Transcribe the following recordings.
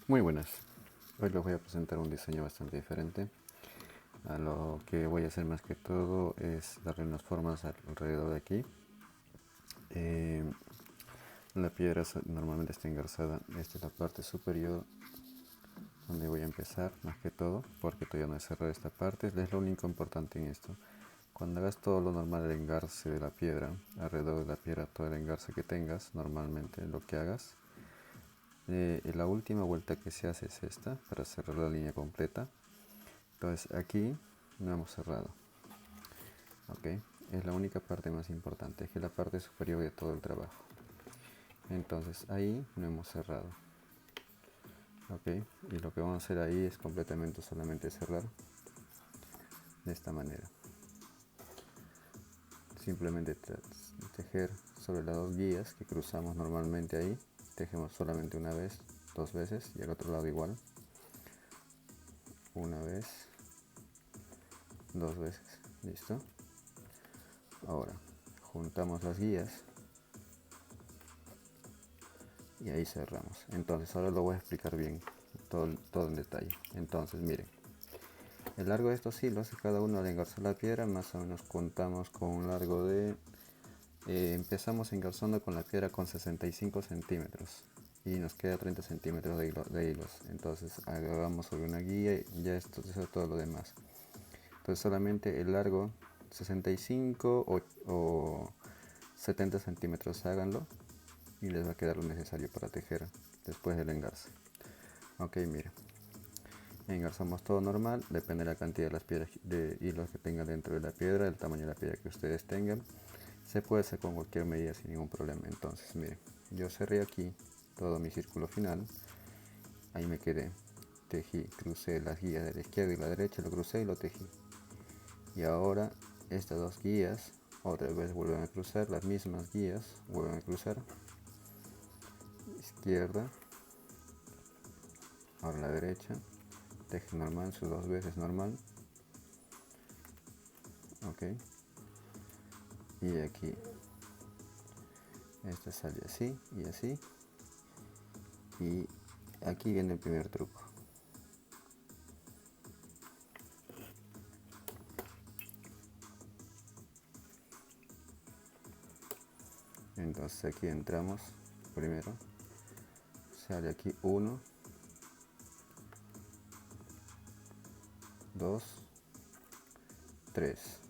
Muy buenas. Hoy les voy a presentar un diseño bastante diferente. A lo que voy a hacer más que todo es darle unas formas alrededor de aquí. Eh, la piedra normalmente está engarzada. Esta es la parte superior donde voy a empezar más que todo, porque todavía no he cerrado esta parte. Es lo único importante en esto. Cuando hagas todo lo normal, el engarce de la piedra, alrededor de la piedra, todo el engarce que tengas, normalmente lo que hagas, la última vuelta que se hace es esta, para cerrar la línea completa. Entonces aquí no hemos cerrado, ok, es la única parte más importante, que es la parte superior de todo el trabajo. Entonces ahí no hemos cerrado, ok, y lo que vamos a hacer ahí es completamente solamente cerrar de esta manera. Simplemente tejer sobre las dos guías que cruzamos normalmente ahí, tejemos solamente una vez, dos veces, y al otro lado igual, una vez, dos veces, listo. Ahora juntamos las guías y ahí cerramos. Entonces ahora lo voy a explicar bien, todo en detalle. Entonces miren, el largo de estos hilos, cada uno al engarzar la piedra, más o menos contamos con un largo de, empezamos engarzando con la piedra con 65 centímetros y nos queda 30 centímetros de hilos. Entonces agarramos sobre una guía y ya esto es todo lo demás. Entonces solamente el largo 65 o 70 centímetros, háganlo y les va a quedar lo necesario para tejer después del engarce. Ok, mira, engarzamos todo normal, depende de la cantidad de las piedras de hilos que tengan dentro de la piedra, el tamaño de la piedra que ustedes tengan. Se puede hacer con cualquier medida sin ningún problema. Entonces miren, yo cerré aquí todo mi círculo final, ahí me quedé, tejí, crucé las guías de la izquierda y la derecha, lo crucé y lo tejí. Y ahora estas dos guías otra vez vuelven a cruzar, las mismas guías vuelven a cruzar, izquierda, ahora la derecha, teje normal, sus dos veces normal, ok, y aquí esta sale así y así, y aquí viene el primer truco. Entonces aquí entramos primero, sale aquí 1, 2, 3,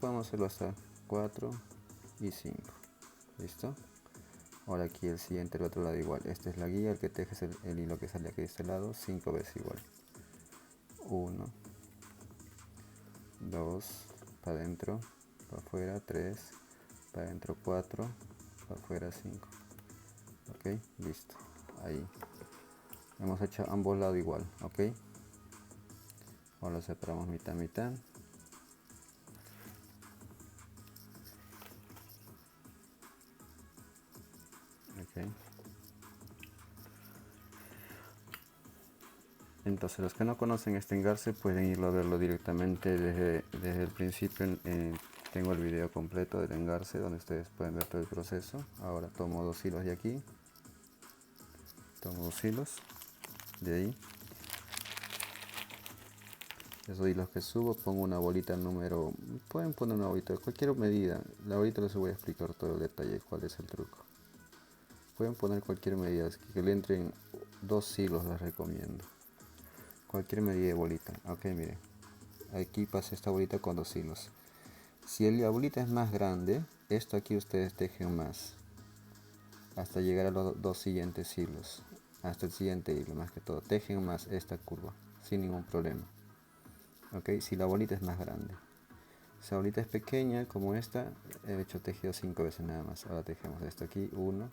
podemos hacerlo hasta 4 y 5, listo. Ahora aquí el siguiente, el otro lado igual, esta es la guía, el que tejes el hilo que sale aquí de este lado, 5 veces igual, 1, 2, para adentro, para afuera, 3, para adentro, 4, para afuera, 5, ok, listo, ahí hemos hecho ambos lados igual, ok. Ahora separamos mitad mitad, ok. Entonces los que no conocen este engarce pueden irlo a verlo directamente desde el principio. Tengo el video completo del engarce donde ustedes pueden ver todo el proceso. Ahora tomo dos hilos de aquí, tomo dos hilos de ahí, esos hilos que subo, pongo una bolita número, pueden poner una bolita de cualquier medida. Ahorita les voy a explicar todo el detalle cuál es el truco. Pueden poner cualquier medida, es que le entren dos hilos, les recomiendo. Cualquier medida de bolita, ok, miren, aquí pasa esta bolita con dos hilos. Si la bolita es más grande, esto aquí ustedes tejen más hasta llegar a los dos siguientes hilos, hasta el siguiente hilo, más que todo tejen más esta curva sin ningún problema, ok. Si la bolita es más grande, si la bolita es pequeña como esta, he hecho tejido 5 veces nada más. Ahora tejemos esto aquí, 1,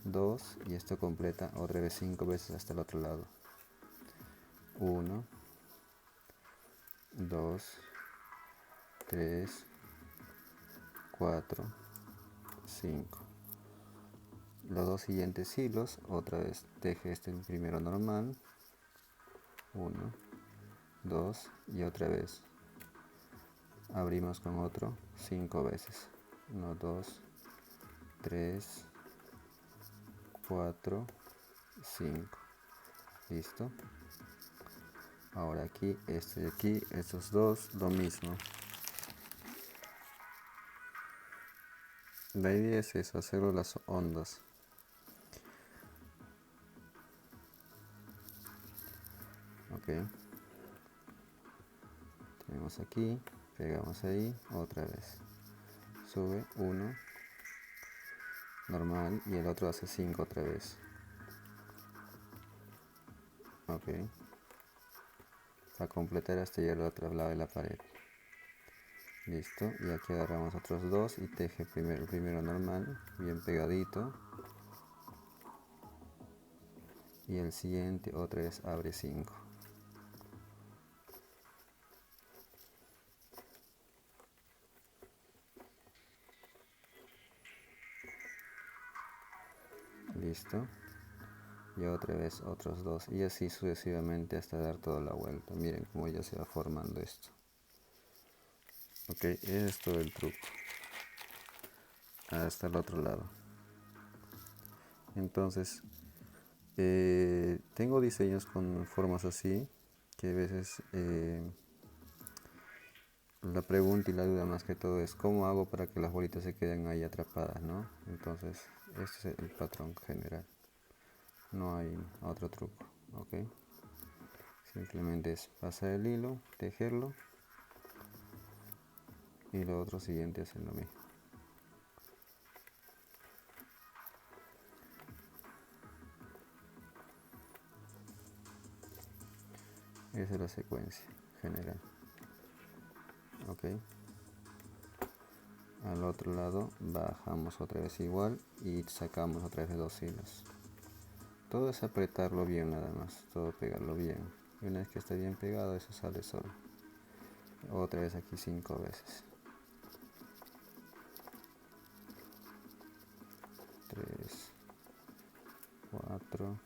2 y esto completa otra vez 5 veces hasta el otro lado, 1, 2, 3, 4, 5. Los dos siguientes hilos, otra vez teje este primero normal, 1, 2 y otra vez abrimos con otro 5 veces, 1, 2, 3, 4, 5. Listo. Ahora aquí, este de aquí, estos dos, lo mismo. La idea es eso, hacerlo las ondas. Ok. Tenemos aquí, pegamos ahí, otra vez. Sube 1, normal, y el otro hace 5 otra vez. Ok. Para completar hasta llegar al otro lado de la pared. Listo, y aquí agarramos otros dos y teje el primero normal, bien pegadito. Y el siguiente otra vez abre 5. Listo. Y otra vez otros dos. Y así sucesivamente hasta dar toda la vuelta. Miren cómo ya se va formando esto. Ok, ese es todo el truco. Hasta el otro lado. Entonces, tengo diseños con formas así, que a veces la pregunta y la duda más que todo es cómo hago para que las bolitas se queden ahí atrapadas, ¿no? Entonces, este es el patrón general. No hay otro truco, ¿ok? Simplemente es pasar el hilo, tejerlo y lo otro siguiente es lo mismo. Esa es la secuencia general. Ok. Al otro lado bajamos otra vez igual y sacamos otra vez de 2 hilos. Todo es apretarlo bien nada más, todo pegarlo bien. Y una vez que esté bien pegado, eso sale solo. Otra vez aquí 5 veces. 3, 4,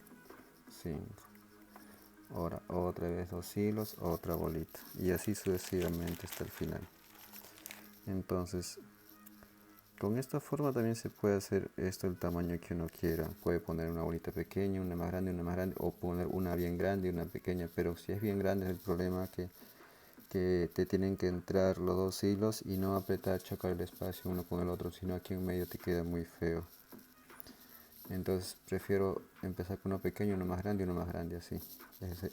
5. Ahora otra vez 2 hilos, otra bolita. Y así sucesivamente hasta el final. Entonces, con esta forma también se puede hacer esto el tamaño que uno quiera. Puede poner una bolita pequeña, una más grande, o poner una bien grande y una pequeña. Pero si es bien grande es el problema que te tienen que entrar los 2 hilos y no apretar, chocar el espacio uno con el otro, sino aquí en medio te queda muy feo. Entonces prefiero empezar con uno pequeño, uno más grande y uno más grande así.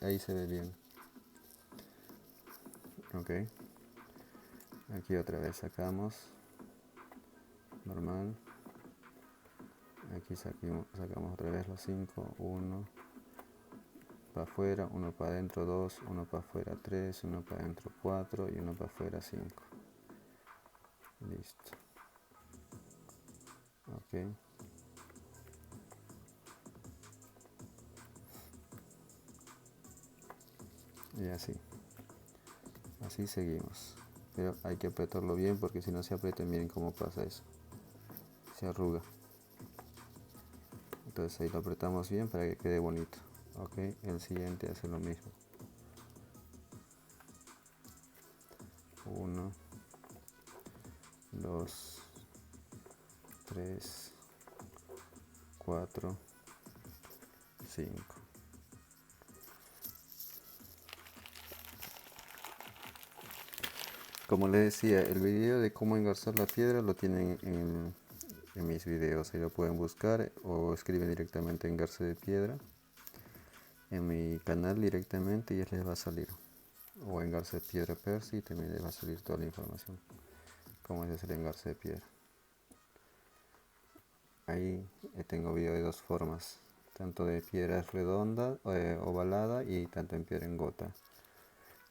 Ahí se ve bien. Ok. Aquí otra vez sacamos. Normal. Aquí sacamos otra vez los 5. 1 para afuera, 1 para adentro, 2, 1 para afuera, 3, 1 para adentro, 4 y 1 para afuera, 5. Listo. Ok. Y así seguimos, pero hay que apretarlo bien porque si no se aprieta, miren cómo pasa eso, se arruga. Entonces ahí lo apretamos bien para que quede bonito. Ok, el siguiente hace lo mismo. 1, 2, 3, 4, 5. Como les decía, el video de cómo engarzar la piedra lo tienen en mis videos, ahí lo pueden buscar o escriben directamente engarce de piedra en mi canal directamente y les va a salir, o engarce de piedra Percy, también les va a salir toda la información cómo es el engarce de piedra. Ahí tengo video de dos formas, tanto de piedra redonda, ovalada y tanto en piedra en gota.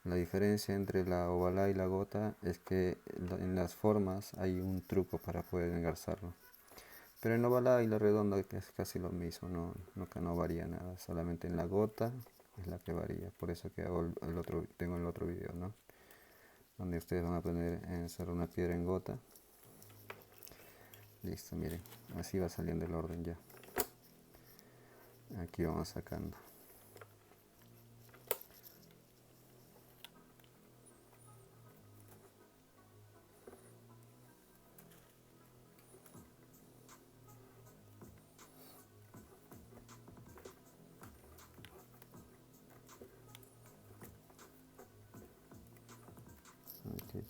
La diferencia entre la ovalada y la gota es que en las formas hay un truco para poder engarzarlo. Pero en la ovalada y la redonda es casi lo mismo, no varía nada, solamente en la gota es la que varía. Por eso que hago tengo el otro video, ¿no? Donde ustedes van a aprender a hacer una piedra en gota. Listo, miren, así va saliendo el orden ya. Aquí vamos sacando.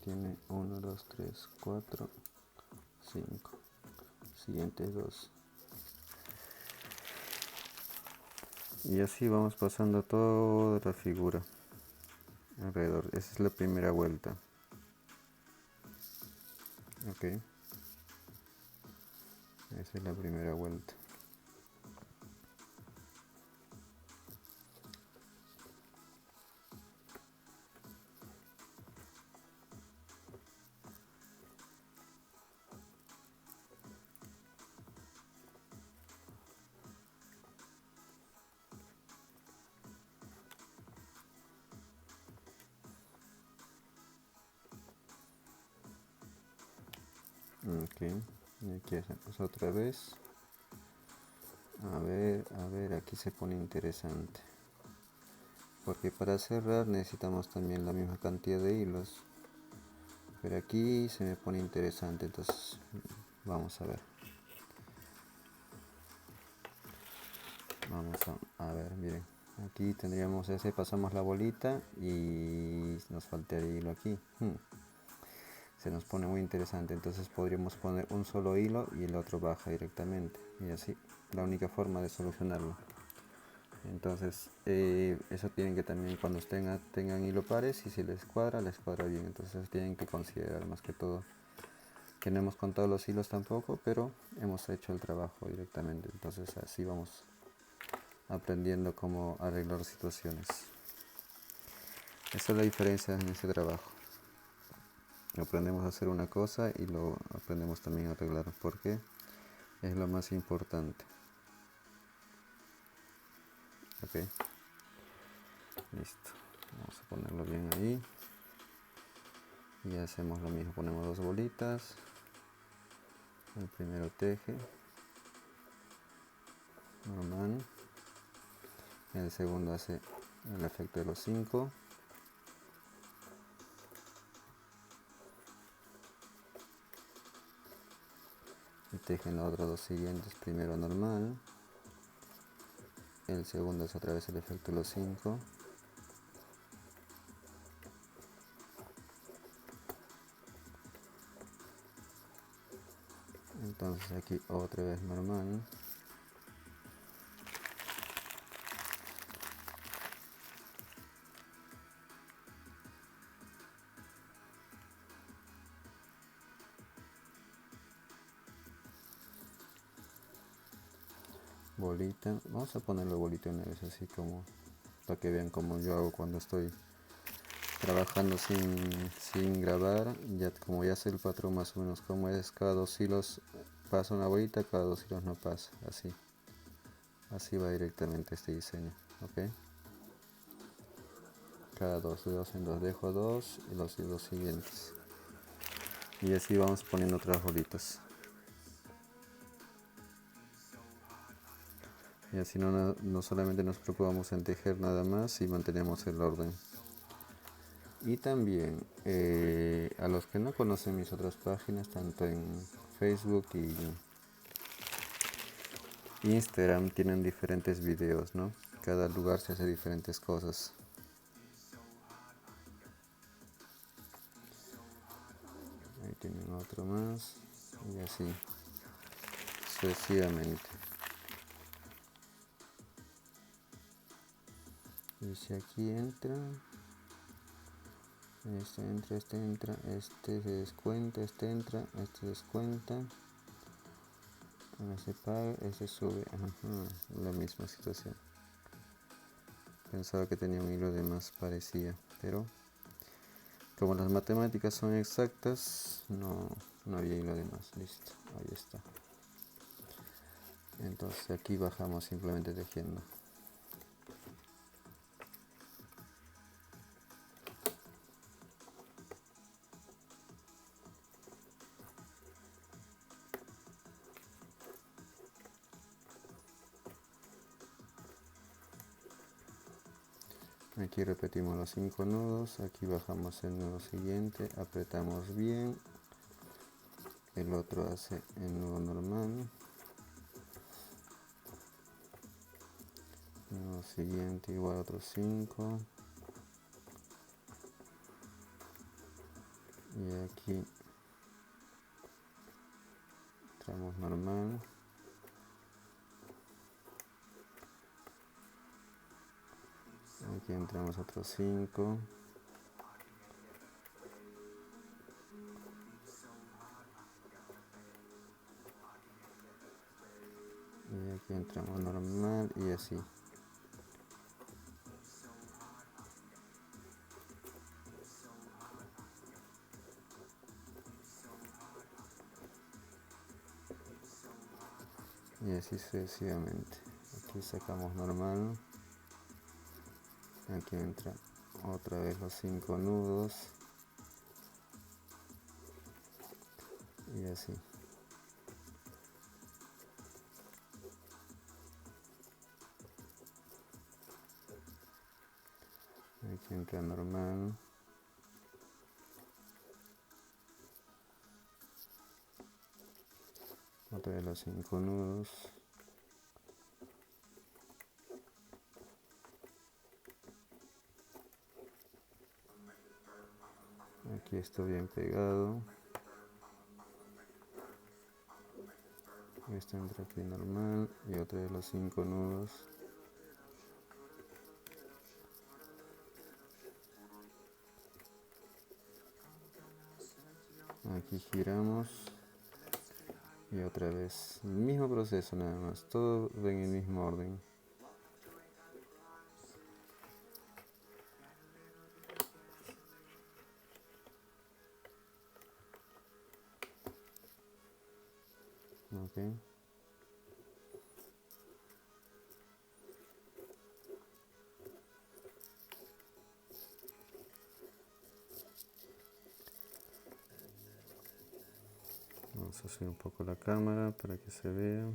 tiene 1, 2, 3, 4, 5. Siguientes 2. Y así vamos pasando toda la figura alrededor. Esa es la primera vuelta. Ok. Esa es la primera vuelta. Ok, y aquí hacemos otra vez. A ver, aquí se pone interesante. Porque para cerrar necesitamos también la misma cantidad de hilos. Pero aquí se me pone interesante, entonces vamos a ver. Vamos a ver, miren. Aquí tendríamos ese, pasamos la bolita y nos faltaría hilo aquí. Se nos pone muy interesante, entonces podríamos poner un solo hilo y el otro baja directamente. Y así, la única forma de solucionarlo. Entonces, eso tienen que también cuando tengan hilo pares y si les cuadra bien. Entonces tienen que considerar más que todo que no hemos contado los hilos tampoco, pero hemos hecho el trabajo directamente. Entonces así vamos aprendiendo cómo arreglar situaciones. Esa es la diferencia en ese trabajo. Aprendemos a hacer una cosa y lo aprendemos también a arreglar, porque es lo más importante. Ok, listo. Vamos a ponerlo bien ahí. Y hacemos lo mismo, ponemos dos bolitas. El primero teje normal. El segundo hace el efecto de los 5. Y tejen los otros dos siguientes, primero normal. El segundo es otra vez el efecto de los 5. Entonces aquí otra vez normal. Bolita, vamos a ponerle bolita una vez así como para que vean como yo hago cuando estoy trabajando sin grabar. Ya como ya sé el patrón más o menos como es, cada dos hilos pasa una bolita, cada dos hilos no pasa, así va directamente este diseño. Ok, cada dos, de dos en dos dejo dos y los hilos siguientes, y así vamos poniendo otras bolitas. Y así no solamente nos preocupamos en tejer nada más y mantenemos el orden. Y también a los que no conocen mis otras páginas, tanto en Facebook y Instagram, tienen diferentes videos, ¿no? Cada lugar se hace diferentes cosas. Ahí tienen otro más y así sucesivamente. Y si aquí entra, este entra, este se descuenta, este entra, este descuenta, ahora se paga, este sube. Ajá, la misma situación. Pensaba que tenía un hilo de más, parecía, pero como las matemáticas son exactas, no había hilo de más. Listo, ahí está. Entonces aquí bajamos simplemente tejiendo. Aquí repetimos los 5 nudos, aquí bajamos el nudo siguiente, apretamos bien, el otro hace el nudo normal, nudo siguiente igual otros 5, y aquí entramos normal, aquí entramos otros 5, y aquí entramos normal y así. Y así sucesivamente. Aquí sacamos normal, aquí entra otra vez los 5 nudos y así. Aquí entra normal, otra vez los 5 nudos, aquí está bien pegado, este entra aquí normal y otra vez los 5 nudos, aquí giramos y otra vez el mismo proceso, nada más, todo va en el mismo orden. Okay. Vamos a hacer un poco la cámara para que se vea.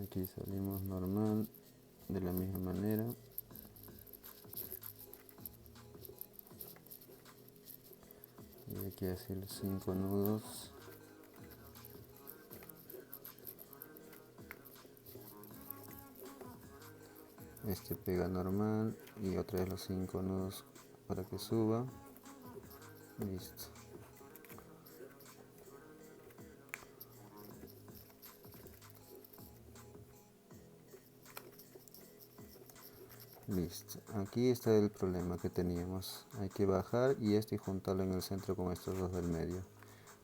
Aquí salimos normal, de la misma manera. Y aquí así los 5 nudos. Este pega normal y otra vez los 5 nudos para que suba. Listo. Listo. Aquí está el problema que teníamos. Hay que bajar y juntarlo en el centro con estos dos del medio.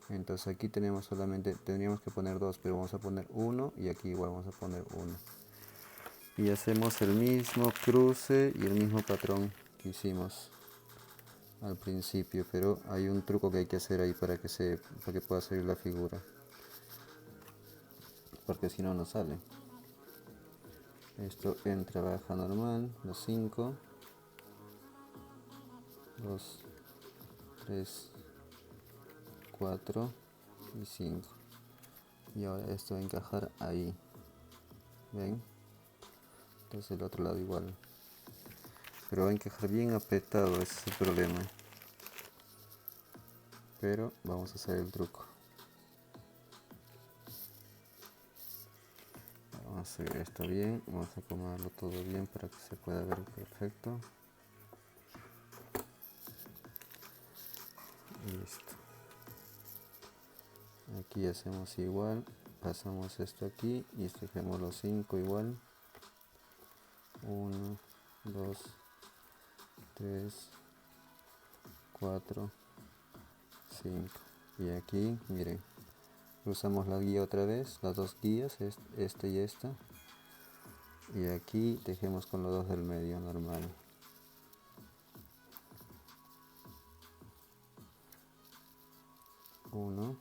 Entonces aquí tenemos tendríamos que poner 2, pero vamos a poner 1 y aquí igual vamos a poner 1. Y hacemos el mismo cruce y el mismo patrón que hicimos al principio, pero hay un truco que hay que hacer ahí para que pueda salir la figura, porque si no, no sale. Esto entra, baja normal, los 5, 2, 3, 4 y 5. Y ahora esto va a encajar ahí, ¿ven? Entonces el otro lado igual, pero va a encajar bien apretado, ese es el problema. Pero vamos a hacer el truco. Vamos a hacer esto bien, vamos a acomodarlo todo bien para que se pueda ver perfecto. Listo. Aquí hacemos igual, pasamos esto aquí y escogemos los 5 igual. 1, 2, 3, 4, 5. Y aquí, miren, usamos la guía otra vez, las dos guías, esta y esta. Y aquí tejemos con los dos del medio normal. Uno,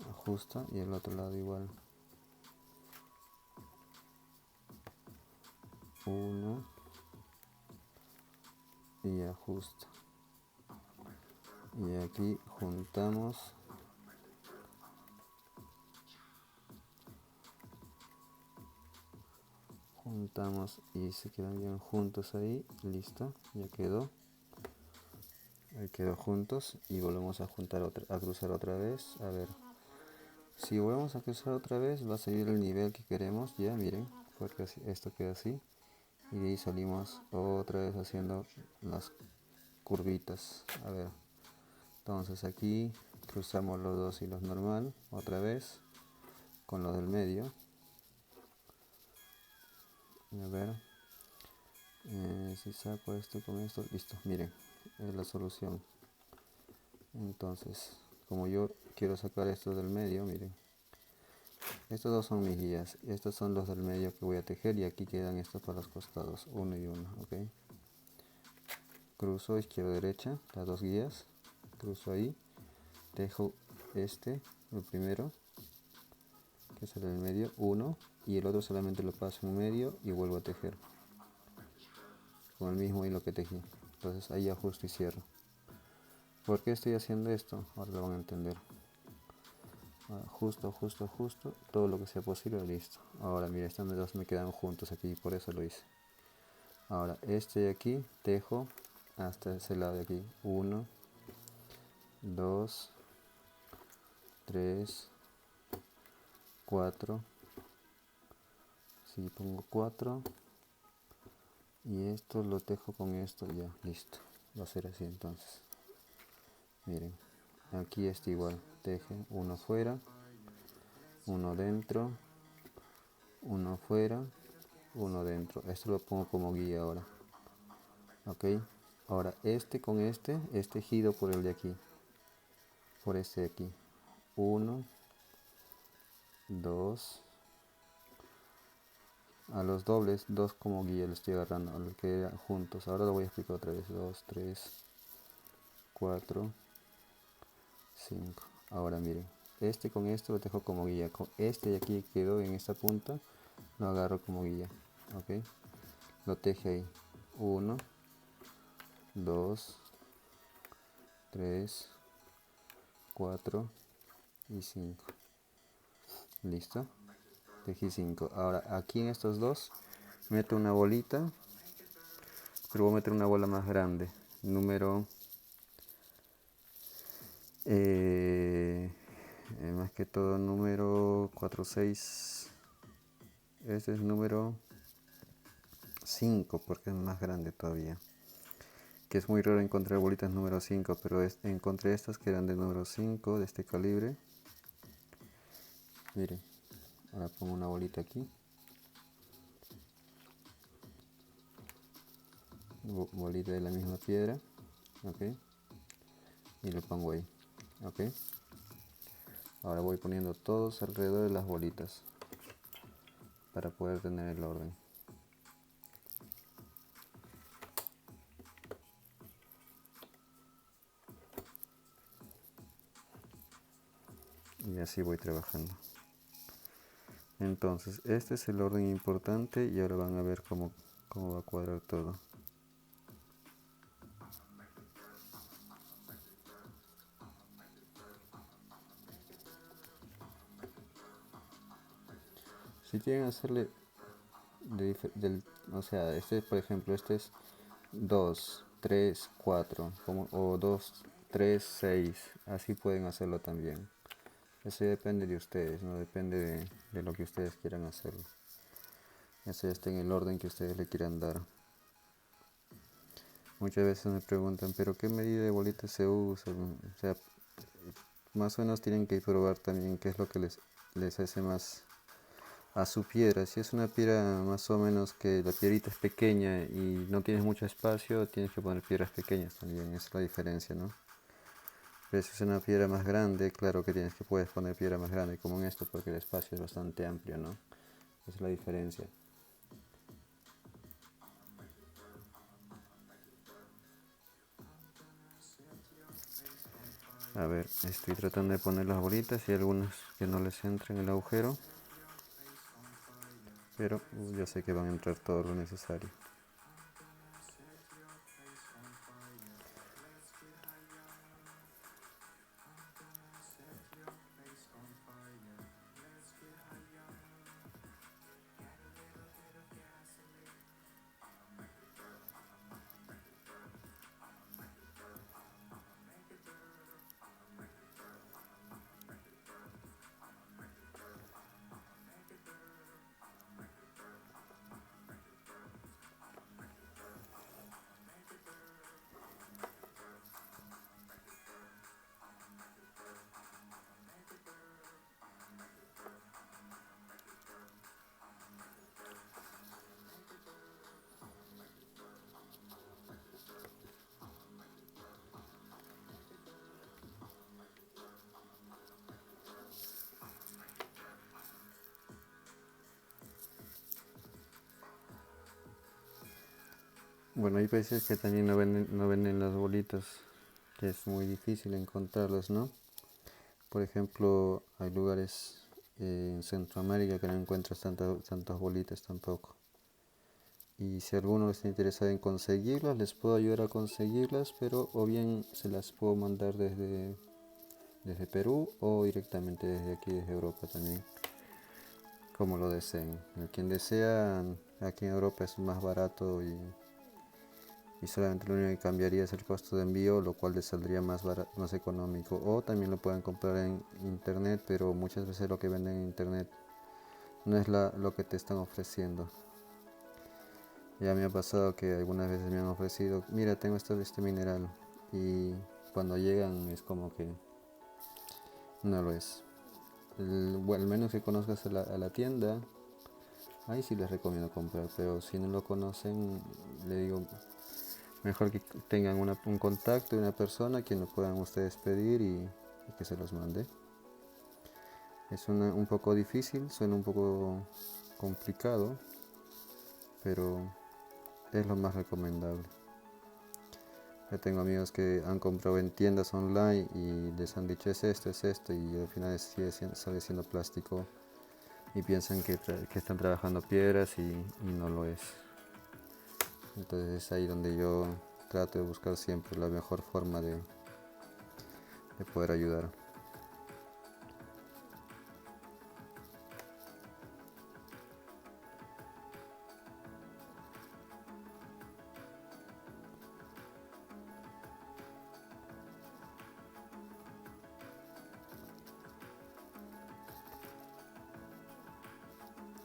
ajusta y el otro lado igual. 1 y ajusta. Y aquí juntamos. Juntamos y se quedan bien juntos ahí. Listo, ya quedó. Ahí quedó juntos y volvemos a juntar a cruzar otra vez. A ver, si volvemos a cruzar otra vez va a salir el nivel que queremos. Ya miren, porque así, esto queda así. y de ahí salimos otra vez haciendo las curvitas. A ver, entonces aquí cruzamos los dos hilos normal otra vez con los del medio. A ver, si saco esto con esto, listo, miren, es la solución. Entonces, como yo quiero sacar esto del medio, miren, estos dos son mis guías, estos son los del medio que voy a tejer, y aquí quedan estos para los costados, uno y uno, ok. Cruzo izquierda derecha, las dos guías, cruzo ahí, tejo este, el primero, que es el del medio, uno, y el otro solamente lo paso en medio y vuelvo a tejer con el mismo hilo que tejí. Entonces ahí ajusto y cierro. ¿Por qué estoy haciendo esto? Ahora lo van a entender. Justo, todo lo que sea posible, listo. Ahora mira, estos dos me quedan juntos aquí, por eso lo hice. Ahora este de aquí tejo hasta ese lado de aquí, 1, 2, 3, 4. Si pongo 4 y esto lo tejo con esto, ya listo, va a ser así. Entonces miren, aquí está igual, teje uno fuera, uno dentro, uno fuera, uno dentro. Esto lo pongo como guía ahora, ok. Ahora este con este es tejido por el de aquí, por este de aquí, 1, 2, a los dobles, 2 como guía le estoy agarrando, a los que eran juntos. Ahora lo voy a explicar otra vez, 2, 3, 4, 5. Ahora miren, este con esto lo dejo como guía, con este de aquí que quedó en esta punta lo agarro como guía, ok. Lo teje ahí, 1, 2, 3, 4 y 5. Listo, tejí 5. Ahora aquí en estos dos meto una bolita, pero voy a meter una bola más grande, número más que todo número 4, 6. Este es número 5 porque es más grande todavía, que es muy raro encontrar bolitas número 5, pero encontré estas que eran de número 5 de este calibre. Miren, ahora pongo una bolita aquí, bolita de la misma piedra, ok, y lo pongo ahí, ok. Ahora voy poniendo todos alrededor de las bolitas para poder tener el orden. Y así voy trabajando. Entonces este es el orden importante y ahora van a ver cómo va a cuadrar todo. Si quieren hacerle o sea, este por ejemplo, este es 2, 3, 4 o 2, 3, 6, así pueden hacerlo también. Eso depende de ustedes, no depende de lo que ustedes quieran hacerlo. Eso ya está en el orden que ustedes le quieran dar. Muchas veces me preguntan, pero ¿qué medida de bolitas se usa? O sea, más o menos tienen que probar también qué es lo que les hace más a su piedra. Si es una piedra más o menos que la piedrita es pequeña y no tienes mucho espacio, tienes que poner piedras pequeñas también, esa es la diferencia, ¿no? Pero si es una piedra más grande, claro que puedes poner piedra más grande, como en esto, porque el espacio es bastante amplio, ¿no? Esa es la diferencia. A ver, estoy tratando de poner las bolitas y algunas que no les entren en el agujero, pero yo sé que van a entrar todo lo necesario. Bueno, hay países que también no venden las bolitas, que es muy difícil encontrarlas, ¿no? Por ejemplo, hay lugares en Centroamérica que no encuentras tantas bolitas tampoco. Y si alguno está interesado en conseguirlas, les puedo ayudar a conseguirlas, pero o bien se las puedo mandar desde Perú o directamente desde aquí, desde Europa también, como lo deseen. A quien desea, aquí en Europa es más barato y solamente lo único que cambiaría es el costo de envío, lo cual les saldría más económico. O también lo pueden comprar en internet, pero muchas veces lo que venden en internet no es lo que te están ofreciendo. Ya me ha pasado que algunas veces me han ofrecido, mira, tengo este mineral, y cuando llegan es como que no lo es. Bueno, al menos que conozcas a la tienda, ahí sí les recomiendo comprar, pero si no lo conocen, le digo, mejor que tengan un contacto de una persona que lo puedan ustedes pedir y que se los mande. Es un poco difícil, suena un poco complicado, pero es lo más recomendable. Ya tengo amigos que han comprado en tiendas online y les han dicho es esto, y al final sale siendo plástico y piensan que están trabajando piedras y no lo es. Entonces es ahí donde yo trato de buscar siempre la mejor forma de poder ayudar.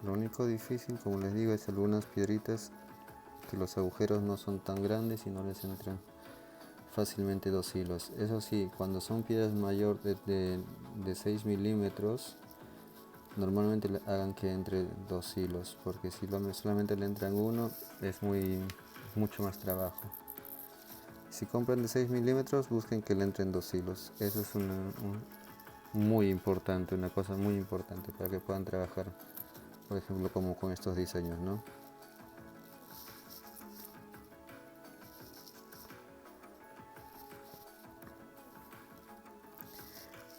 Lo único difícil, como les digo, es algunas piedritas que los agujeros no son tan grandes y no les entran fácilmente 2 hilos. Eso sí, cuando son piedras mayor de 6 milímetros, normalmente hagan que entre 2 hilos, porque si solamente le entran uno, es mucho más trabajo. Si compran de 6 milímetros, busquen que le entren 2 hilos. Eso es muy importante, una cosa muy importante para que puedan trabajar, por ejemplo, como con estos diseños, ¿no?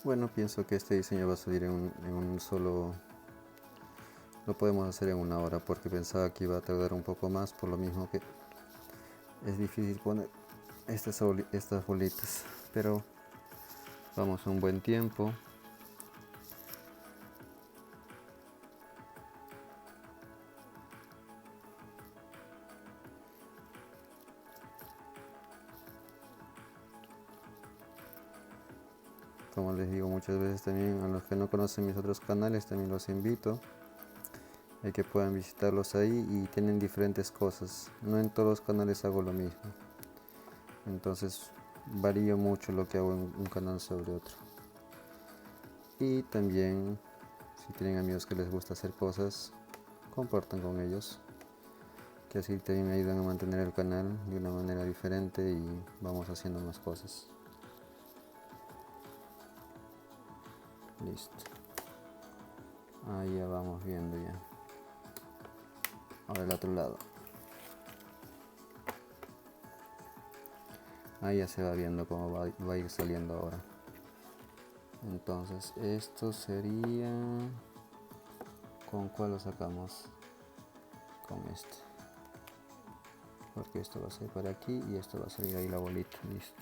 Bueno, pienso que este diseño va a salir en un solo. Lo podemos hacer en 1 hora, porque pensaba que iba a tardar un poco más, por lo mismo que es difícil poner estas bolitas, pero vamos a un buen tiempo. Como les digo muchas veces, también a los que no conocen mis otros canales, también los invito a que puedan visitarlos ahí, y tienen diferentes cosas. No en todos los canales hago lo mismo, entonces varío mucho lo que hago en un canal sobre otro. Y también, si tienen amigos que les gusta hacer cosas, compartan con ellos, que así también me ayudan a mantener el canal de una manera diferente y vamos haciendo más cosas. Listo. Ahí ya vamos viendo ya. Ahora el otro lado. Ahí ya se va viendo cómo va a ir saliendo ahora. Entonces esto sería... ¿Con cuál lo sacamos? Con este. Porque esto va a ser para aquí y esto va a salir ahí la bolita. Listo.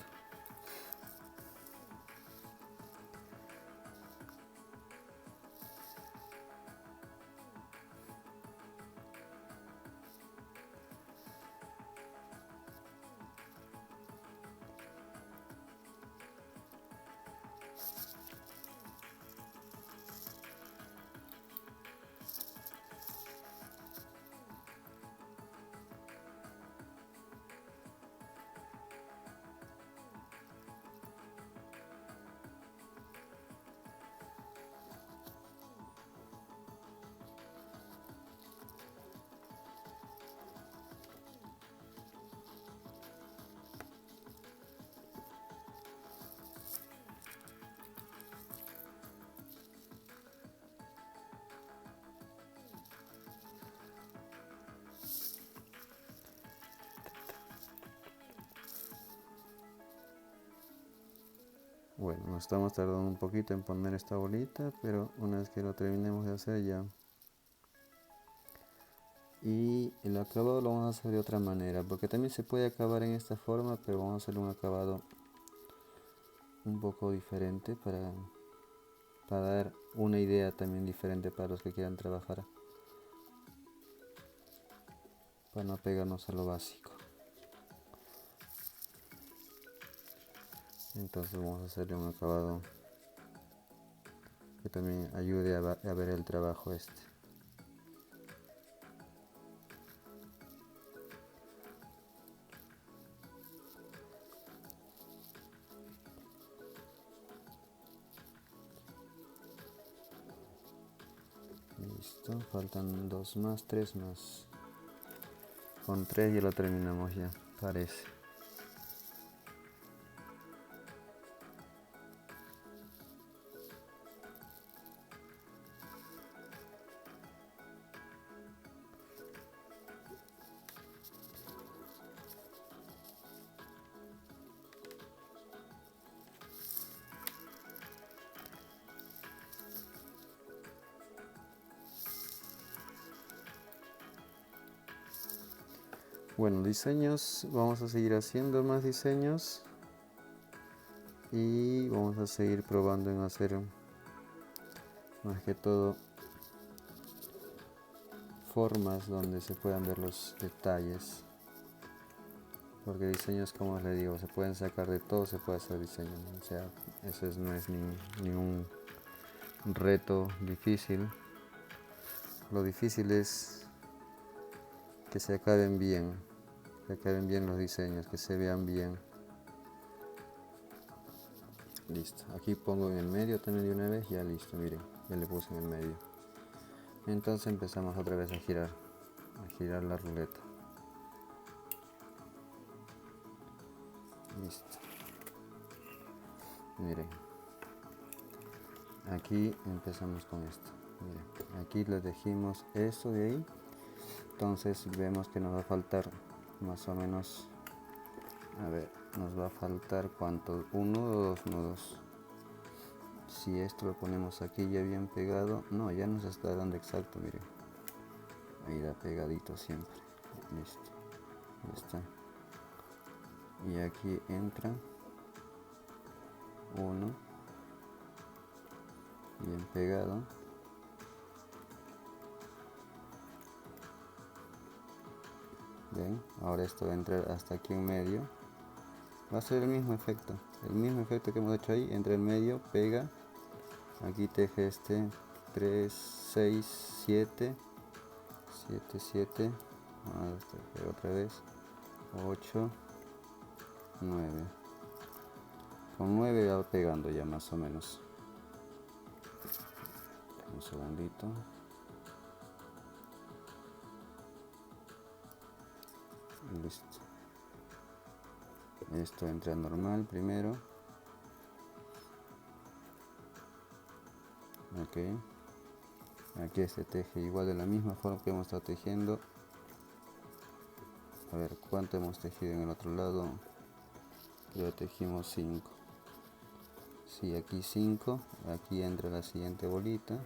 Bueno, nos estamos tardando un poquito en poner esta bolita, pero una vez que lo terminemos de hacer ya. Y el acabado lo vamos a hacer de otra manera, porque también se puede acabar en esta forma, pero vamos a hacer un acabado un poco diferente para dar una idea también diferente para los que quieran trabajar, para no pegarnos a lo básico. Entonces vamos a hacerle un acabado que también ayude a ver el trabajo este. Listo, faltan 2 más, 3 más. Con 3 ya lo terminamos ya, parece. Bueno, diseños, vamos a seguir haciendo más diseños y vamos a seguir probando en hacer más que todo formas donde se puedan ver los detalles, porque diseños, como les digo, se pueden sacar de todo, se puede hacer diseño, o sea, eso no es ningún reto difícil. Lo difícil es que se acaben bien, los diseños, que se vean bien. Listo, aquí pongo en el medio también de una vez, ya listo, miren, ya le puse en el medio. Entonces empezamos otra vez a girar la ruleta. Listo. Miren, aquí empezamos con esto. Miren, aquí le dejamos esto de ahí. Entonces vemos que nos va a faltar más o menos, a ver, nos va a faltar ¿cuánto? 1 o 2 nudos. Si esto lo ponemos aquí ya bien pegado, no, ya nos está dando exacto, miren. Ahí da pegadito siempre. Listo, ya está. Y aquí entra uno bien pegado. Ven, ahora esto va a entrar hasta aquí en medio. Va a ser el mismo efecto que hemos hecho ahí. Entre el medio, pega. Aquí teje este 3, 6, 7, 7, 7. Otra vez 8, 9. Con 9 va pegando ya más o menos. Un segundito. Listo. Esto entra normal primero. Ok. Aquí se teje igual de la misma forma que hemos estado tejiendo. A ver cuánto hemos tejido en el otro lado. Creo que tejimos 5. Sí, aquí 5. Aquí entra la siguiente bolita.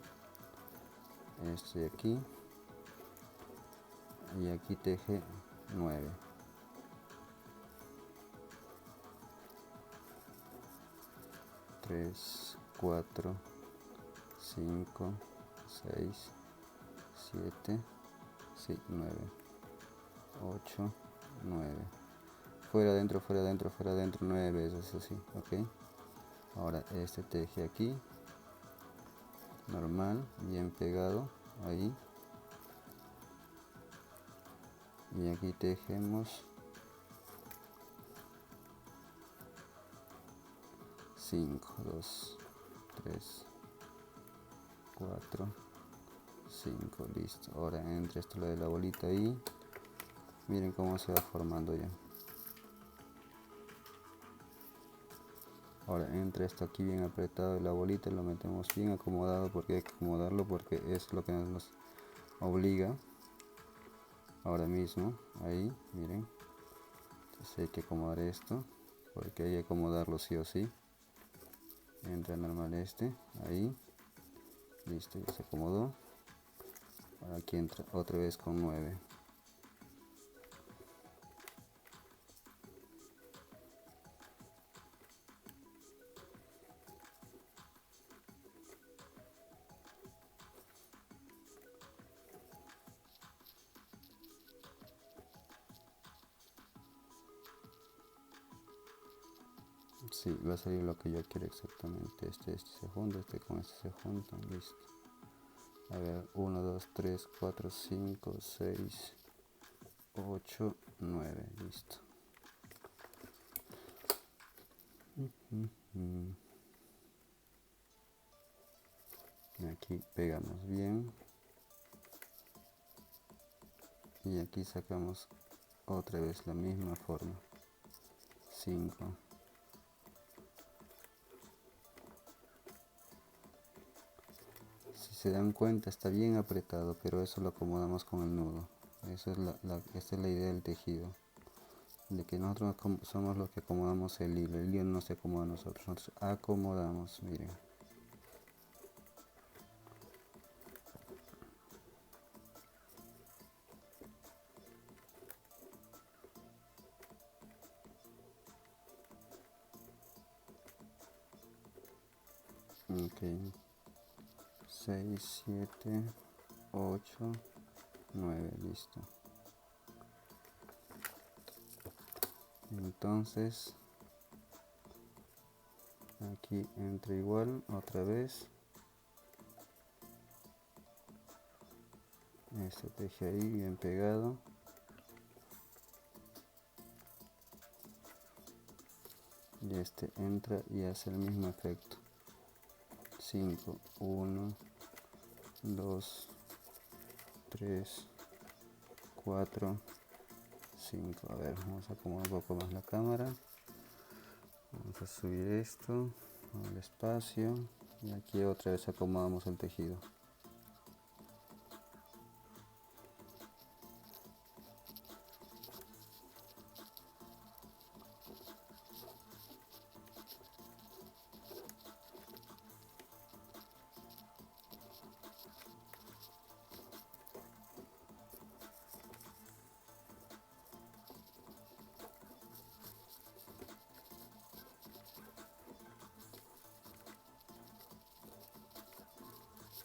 Esto de aquí. Y aquí teje 9. Tres, 4, 5, 6, 7, sí, 9, 8, 9. Fuera, adentro, fuera, adentro, fuera, adentro, 9 veces así, ok. Ahora este teje aquí, normal, bien pegado, ahí. Y aquí tejemos 5, 2, 3, 4, 5, listo. Ahora entre esto lo de la bolita ahí. Miren cómo se va formando ya. Ahora entre esto aquí bien apretado de la bolita, lo metemos bien acomodado porque hay que acomodarlo porque es lo que nos obliga ahora mismo. Ahí, miren. Entonces hay que acomodar esto porque hay que acomodarlo sí o sí. entra normal ahí, listo, ya se acomodó. Ahora aquí entra otra vez con 9. Sí, va a salir lo que yo quiero exactamente. Este se junta, con este se juntan, listo. A ver, 1, 2, 3, 4, 5, 6, 8, 9, listo. Aquí pegamos bien. Y aquí sacamos otra vez la misma forma. 5. Si se dan cuenta está bien apretado, pero eso lo acomodamos con el nudo. Esa es la idea del tejido, de que nosotros somos los que acomodamos el hilo no se acomoda a nosotros acomodamos, miren. Ok, 6, 7, 8, 9, listo. Entonces aquí entra igual otra vez, este teje ahí bien pegado, y este entra y hace el mismo efecto. 5, 1, 2, 3, 4, 5. A ver, vamos a acomodar un poco más la cámara. Vamos a subir esto al espacio y aquí otra vez acomodamos el tejido.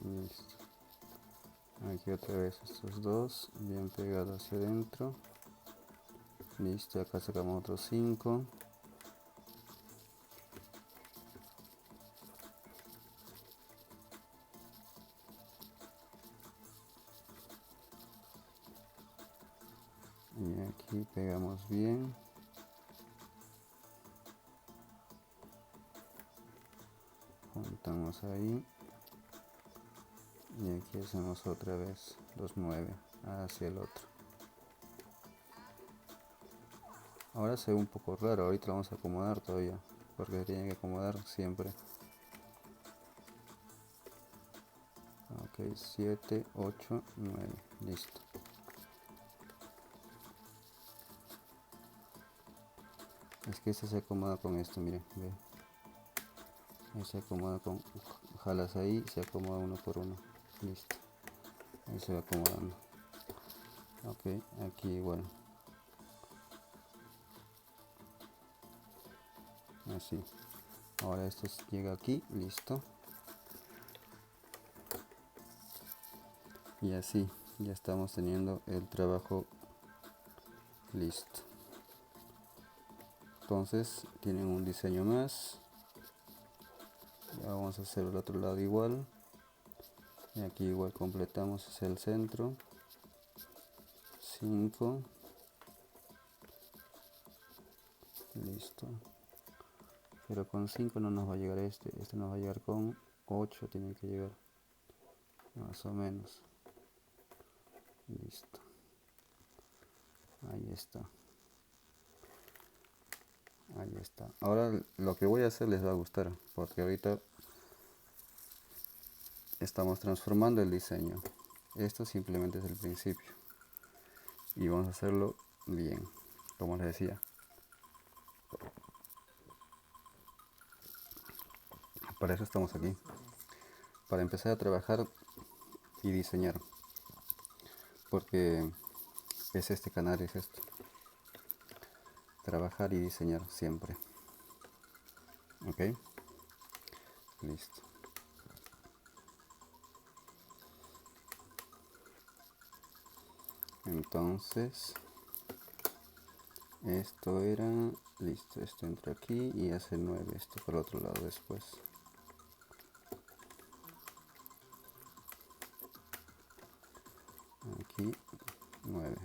Listo. Aquí otra vez estos dos bien pegados hacia adentro. Listo, acá sacamos otros 5. Y aquí pegamos bien. Juntamos ahí. Y aquí hacemos otra vez los 9 hacia el otro. Ahora se ve un poco raro, ahorita lo vamos a acomodar todavía, porque se tiene que acomodar siempre. Ok, 7, 8, 9, listo. Es que este se acomoda con esto, miren, ve. Se acomoda con, jalas ahí, se acomoda uno por uno, listo. Ahí se va acomodando. Ok, aquí igual. Así. Ahora esto llega aquí, listo. Y así ya estamos teniendo el trabajo listo. Entonces tienen un diseño más. Ya vamos a hacer el otro lado igual. Y aquí igual completamos hacia el centro. 5. Listo. Pero con 5 no nos va a llegar este nos va a llegar con 8, tiene que llegar más o menos. Listo, ahí está, ahí está. Ahora lo que voy a hacer les va a gustar, porque ahorita estamos transformando el diseño. Esto simplemente es el principio y vamos a hacerlo bien, como les decía. Para eso estamos aquí, para empezar a trabajar y diseñar, porque es este canal, es esto, trabajar y diseñar siempre. Ok, listo. Entonces esto era, listo, esto entra aquí y hace 9, esto por el otro lado después. Aquí 9.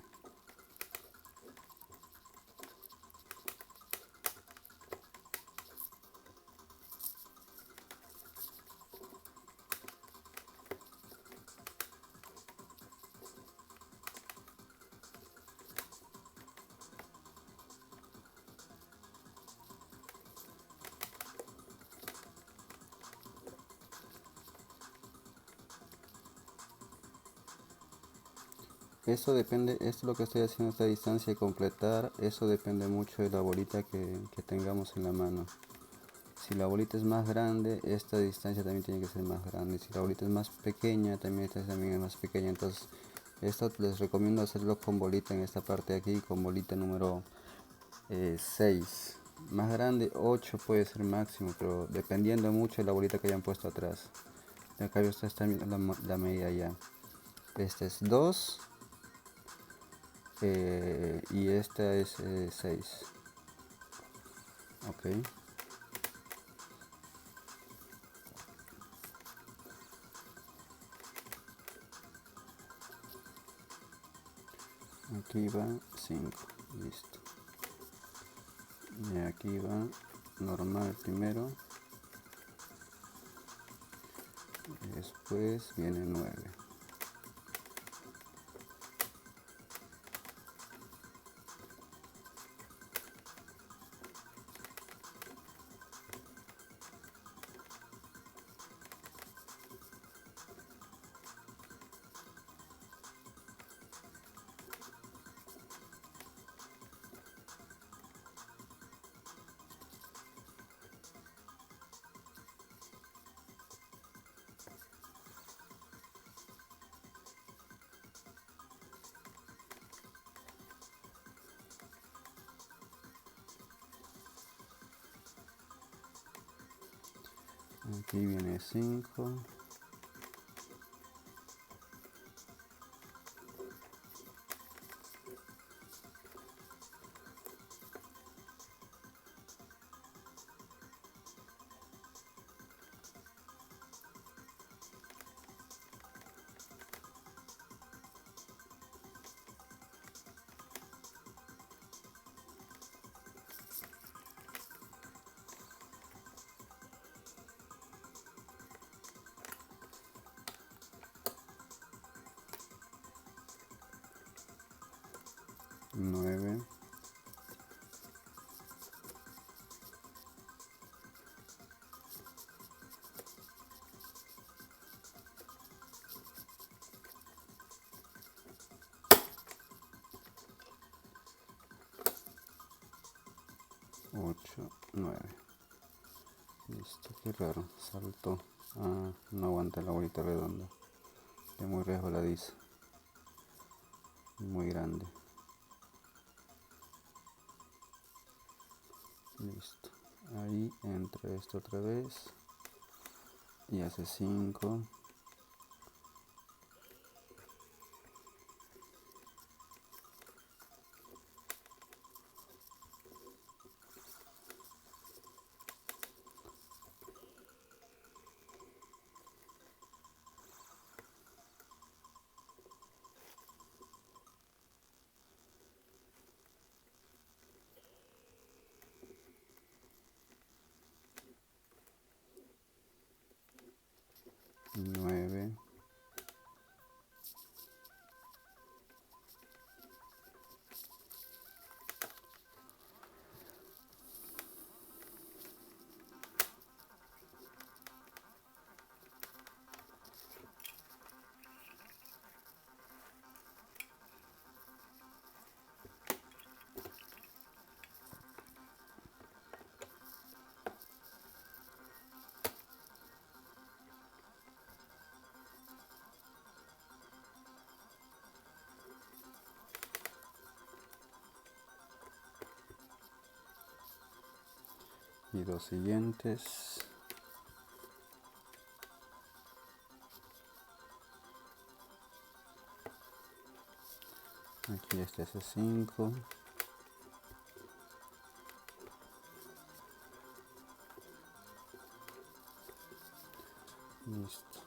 Eso depende, esto es lo que estoy haciendo, esta distancia de completar, eso depende mucho de la bolita que tengamos en la mano. Si la bolita es más grande, esta distancia también tiene que ser más grande. Si la bolita es más pequeña, también esta también es más pequeña. Entonces, esto les recomiendo hacerlo con bolita en esta parte de aquí, con bolita número 6. Más grande, 8 puede ser máximo, pero dependiendo mucho de la bolita que hayan puesto atrás. Acá esta está la medida ya. Este es 2 y esta es 6. Ok. Aquí va 5. Listo. Y aquí va normal primero. Y después viene 9. Aquí viene 5. 9. 8, 9. Listo, qué raro, saltó. Ah, no aguanta la bolita redonda. Es muy resbaladiza. Muy grande. Listo. Ahí entra esto otra vez. Y hace 5. 9. aquí dos siguientes. Aquí este hace 5. Listo.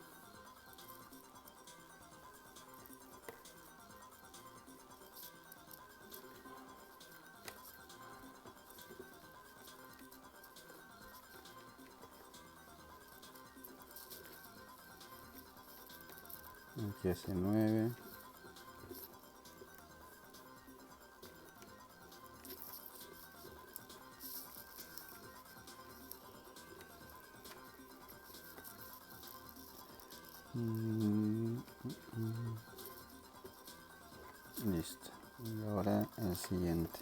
Aquí hace 9. Listo. Y ahora el siguiente.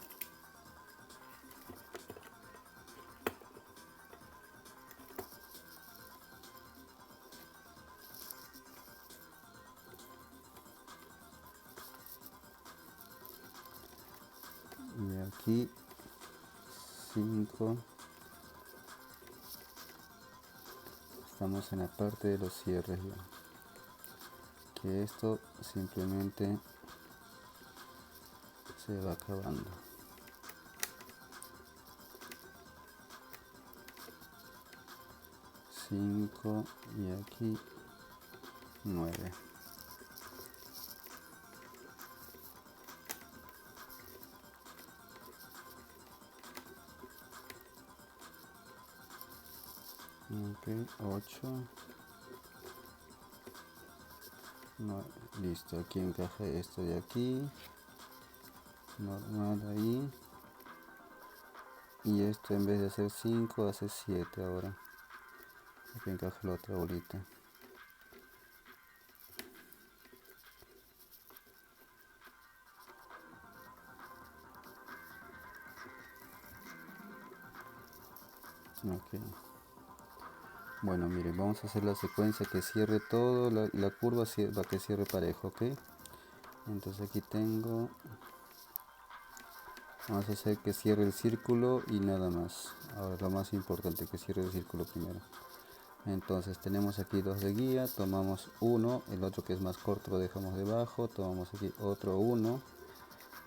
Y aquí 5. Estamos en la parte de los cierres ya. Que esto simplemente se va acabando. 5 y aquí 9. Ok, 8. 9. Listo, aquí encaja esto de aquí. Normal ahí. Y esto en vez de hacer 5 hace 7 ahora. Aquí encaja la otra bolita. Ok. Bueno, miren, vamos a hacer la secuencia que cierre todo, la curva para que cierre parejo, ¿ok? Entonces aquí tengo, vamos a hacer que cierre el círculo y nada más. Ahora lo más importante, que cierre el círculo primero. Entonces tenemos aquí dos de guía, tomamos uno, el otro que es más corto lo dejamos debajo, tomamos aquí otro uno,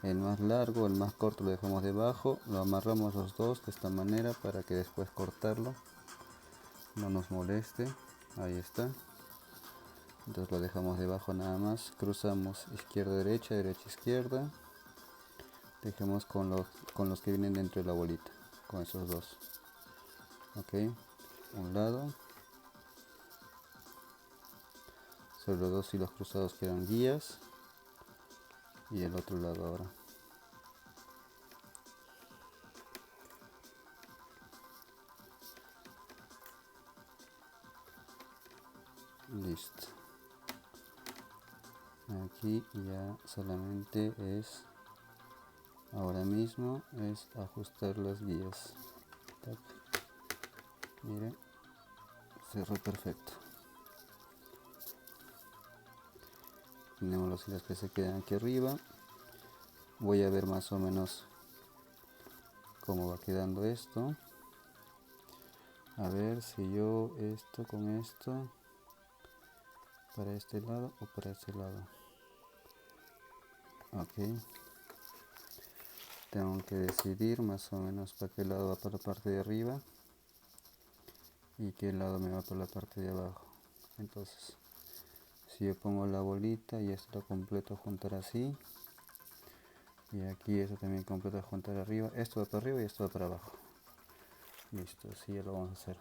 el más largo, el más corto lo dejamos debajo, lo amarramos los dos de esta manera para que después cortarlo no nos moleste. Ahí está. Entonces lo dejamos debajo nada más, cruzamos izquierda derecha, derecha izquierda, dejemos con los que vienen dentro de la bolita, con esos dos. Ok, un lado, sobre los dos hilos cruzados quedan guías, y el otro lado ahora. Listo. Aquí ya solamente es, ahora mismo es ajustar las guías. Tac. Miren, cerró perfecto. Tenemos los hilos que se quedan aquí arriba. Voy a ver más o menos cómo va quedando esto. A ver si yo esto con esto para este lado o para este lado. Ok. Tengo que decidir más o menos para qué lado va para la parte de arriba y qué lado me va para la parte de abajo. Entonces, si yo pongo la bolita y esto lo completo a juntar así, y aquí esto también completo a juntar arriba, esto va para arriba y esto va para abajo. Listo, así ya lo vamos a hacer.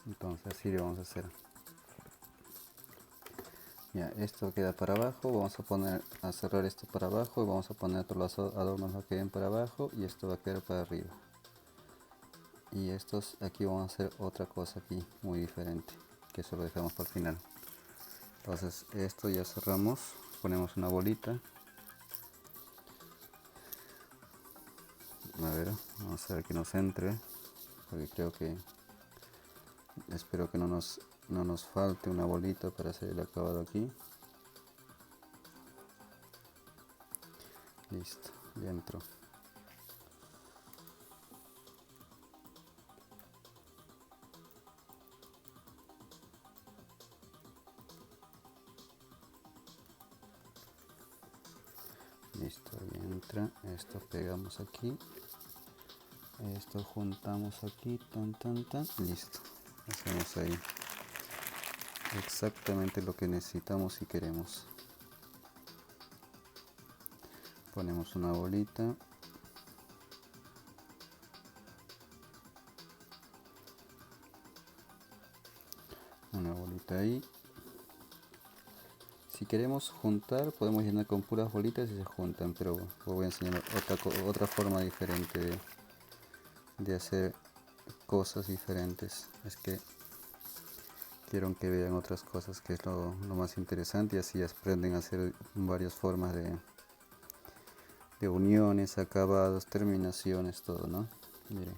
Entonces así lo vamos a hacer. Ya, esto queda para abajo, vamos a cerrar esto para abajo y vamos a poner otros los adornos que queden para abajo y esto va a quedar para arriba. Y estos aquí vamos a hacer otra cosa aquí muy diferente, que eso lo dejamos para el final. Entonces esto ya cerramos, ponemos una bolita. A ver, vamos a ver que nos entre, porque espero que no nos falte una bolita para hacer el acabado aquí. Listo, ya entró. Listo, ya entra. Esto pegamos aquí. Esto juntamos aquí, tan tan tan. Listo. Hacemos ahí exactamente lo que necesitamos y queremos. Ponemos una bolita. Una bolita ahí. Si queremos juntar, podemos llenar con puras bolitas y se juntan, pero os voy a enseñar otra forma diferente de hacer cosas diferentes. Es que quiero que vean otras cosas, que es lo más interesante, y así aprenden a hacer varias formas de uniones, acabados, terminaciones, todo, ¿no? Miren,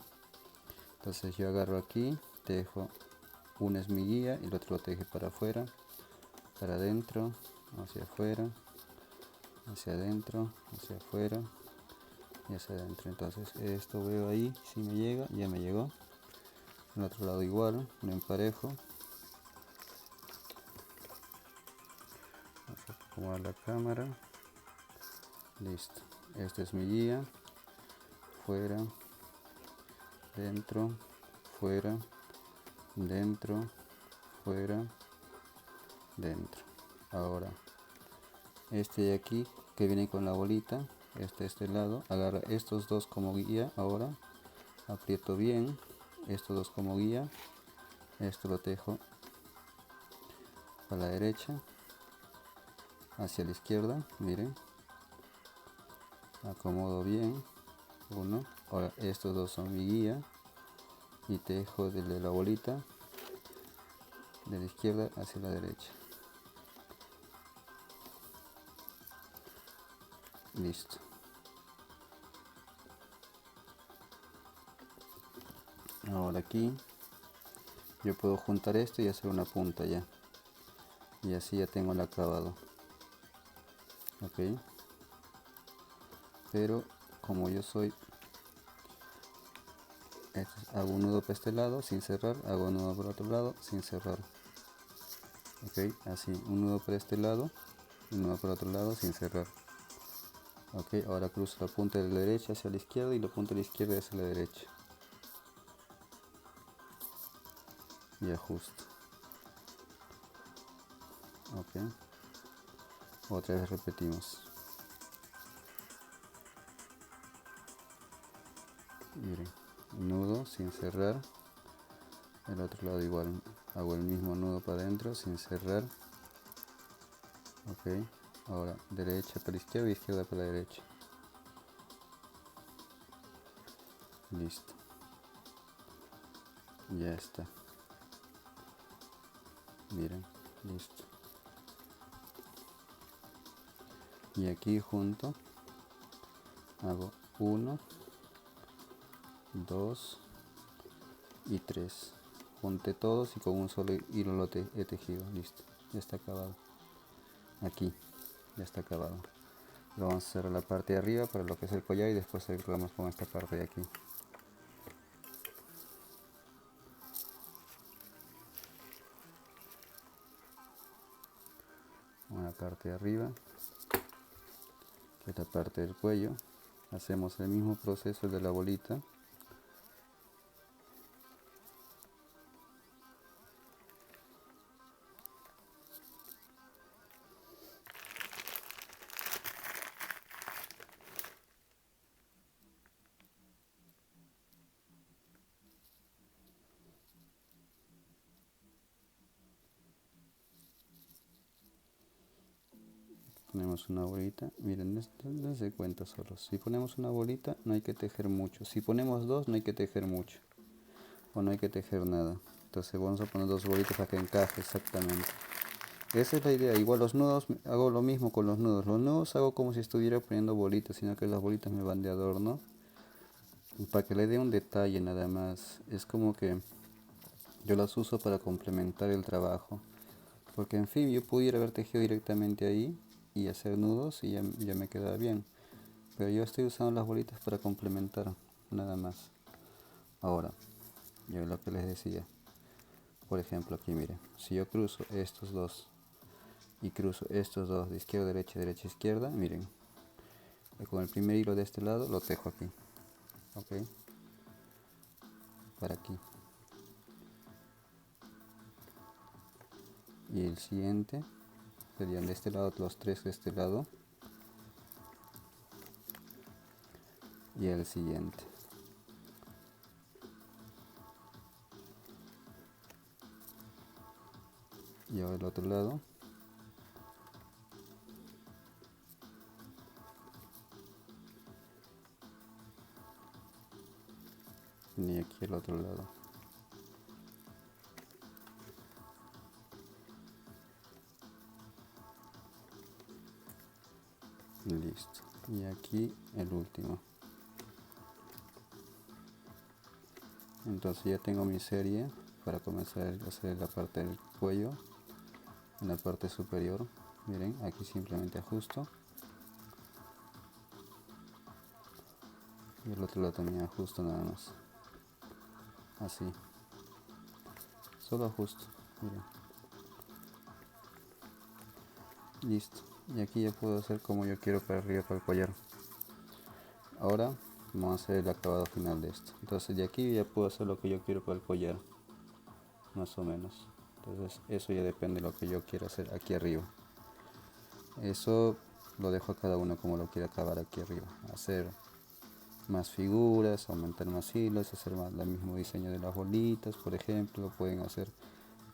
entonces yo agarro aquí, tejo, una es mi guía y el otro lo teje para afuera, para adentro, hacia afuera, hacia adentro, hacia afuera y hacia adentro. Entonces esto veo ahí, si me llega, ya me llegó. El otro lado igual, lo emparejo. Vamos a acomodar la cámara. Listo. Esta es mi guía. Fuera, dentro, fuera, dentro, fuera, dentro. Ahora, este de aquí que viene con la bolita, este lado, agarra estos dos como guía. Ahora aprieto bien estos dos como guía. Esto lo tejo a la derecha, hacia la izquierda, miren, acomodo bien uno. Ahora estos dos son mi guía y tejo desde la bolita de la izquierda hacia la derecha. Listo. Ahora aquí yo puedo juntar esto y hacer una punta ya, y así ya tengo el acabado. Ok, pero como yo soy, hago un nudo para este lado sin cerrar, hago un nudo por otro lado sin cerrar. Ok, así, un nudo por este lado, un nudo por otro lado sin cerrar. Ok, ahora cruzo la punta de la derecha hacia la izquierda y la punta de la izquierda hacia la derecha. Y ajusto. Ok, otra vez repetimos. Miren, nudo sin cerrar. El otro lado igual, hago el mismo nudo para adentro sin cerrar. Ok, ahora derecha para izquierda y izquierda para la derecha. Listo, ya está. Miren, listo. Y aquí junto hago 1, 2 y 3. Junté todos y con un solo hilo lo he tejido. Listo, ya está acabado. Aquí ya está acabado. Lo vamos a hacer a la parte de arriba para lo que es el collar y después cerramos con esta parte de aquí. Una parte de arriba, que es la parte del cuello. Hacemos el mismo proceso de la bolita. Ponemos una bolita, miren, dense cuenta solo. Si ponemos una bolita no hay que tejer mucho. Si ponemos dos no hay que tejer mucho. O no hay que tejer nada. Entonces vamos a poner dos bolitas para que encaje exactamente. Esa es la idea. Igual los nudos, hago lo mismo con los nudos. Los nudos hago como si estuviera poniendo bolitas, sino que las bolitas me van de adorno. Para que le dé un detalle nada más. Es como que yo las uso para complementar el trabajo. Porque en fin, yo pudiera haber tejido directamente ahí y hacer nudos y ya me quedaba bien. pero yo estoy usando las bolitas para complementar nada más. Ahora, yo lo que les decía, por ejemplo aquí miren, si yo cruzo estos dos y cruzo estos dos de izquierda a derecha, derecha a izquierda, miren, con el primer hilo de este lado lo tejo aquí, ok, para aquí, y el siguiente serían de este lado los tres de este lado, y el siguiente. Y ahora el otro lado. Y aquí el otro lado. Listo. Y aquí el último. Entonces ya tengo mi serie para comenzar a hacer la parte del cuello. En la parte superior, miren, aquí simplemente ajusto. Y el otro lado también ajusto nada más. Así. Solo ajusto, miren. Listo. Y aquí ya puedo hacer como yo quiero para arriba para el collar. Ahora vamos a hacer el acabado final de esto. Entonces de aquí ya puedo hacer lo que yo quiero para el collar. Más o menos. Entonces eso ya depende de lo que yo quiera hacer aquí arriba. Eso lo dejo a cada uno como lo quiera acabar aquí arriba. Hacer más figuras, aumentar más hilos, hacer más el mismo diseño de las bolitas, por ejemplo. Lo pueden hacer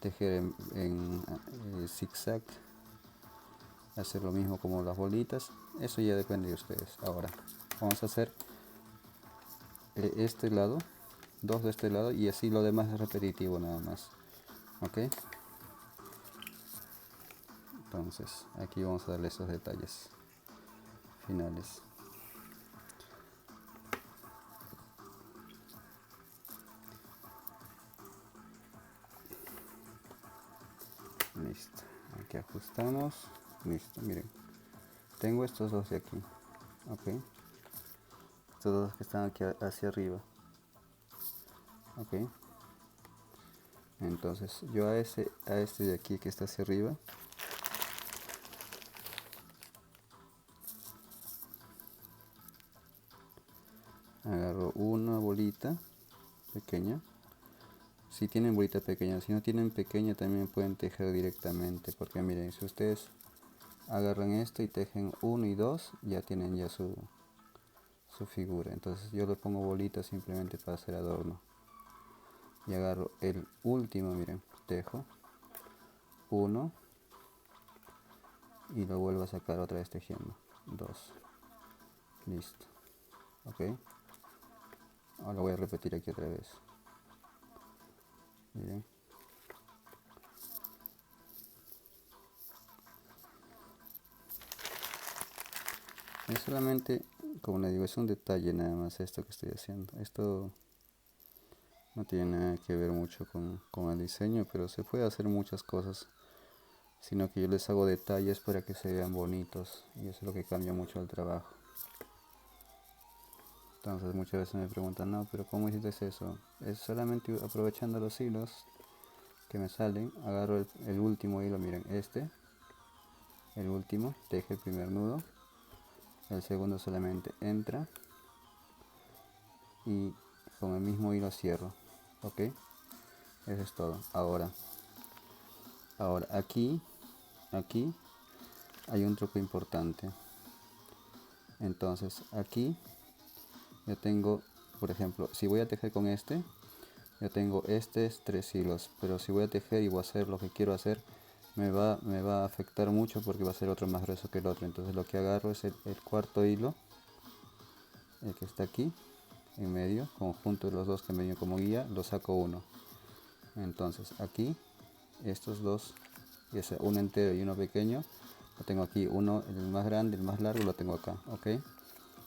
tejer en zigzag, hacer lo mismo como las bolitas. Eso ya depende de ustedes. Ahora vamos a hacer este lado, dos de este lado, y así lo demás es repetitivo nada más. Ok, entonces aquí vamos a darle esos detalles finales. Listo, aquí ajustamos. Listo, miren, tengo estos dos de aquí, ok, estos dos que están aquí hacia arriba, ok. Entonces yo a este de aquí que está hacia arriba, agarro una bolita pequeña. Si tienen bolita pequeña, si no tienen pequeña también pueden tejer directamente, porque miren, si ustedes agarran esto y tejen 1 y 2, ya tienen ya su figura. Entonces yo le pongo bolitas simplemente para hacer adorno. Y agarro el último, miren, tejo 1 y lo vuelvo a sacar otra vez tejiendo 2. Listo, ok. Ahora voy a repetir aquí otra vez. Miren. Es solamente, como les digo, es un detalle nada más esto que estoy haciendo. Esto no tiene nada que ver mucho con el diseño, pero se puede hacer muchas cosas. Sino que yo les hago detalles para que se vean bonitos. Y eso es lo que cambia mucho el trabajo. Entonces muchas veces me preguntan, no, pero ¿cómo hiciste eso? Es solamente aprovechando los hilos que me salen. Agarro el último hilo, miren, el último, teje el primer nudo. El segundo solamente entra y con el mismo hilo cierro, ok, eso es todo. Ahora aquí hay un truco importante. Entonces aquí yo tengo, por ejemplo, si voy a tejer con yo tengo estos 3 hilos, pero si voy a tejer y voy a hacer lo que quiero hacer, me va a afectar mucho porque va a ser otro más grueso que el otro. Entonces lo que agarro es el cuarto hilo, el que está aquí en medio, conjunto de los dos que me dio como guía, lo saco uno. Entonces aquí estos dos, ya sea uno entero y uno pequeño, lo tengo aquí, uno el más grande, el más largo lo tengo acá, ok.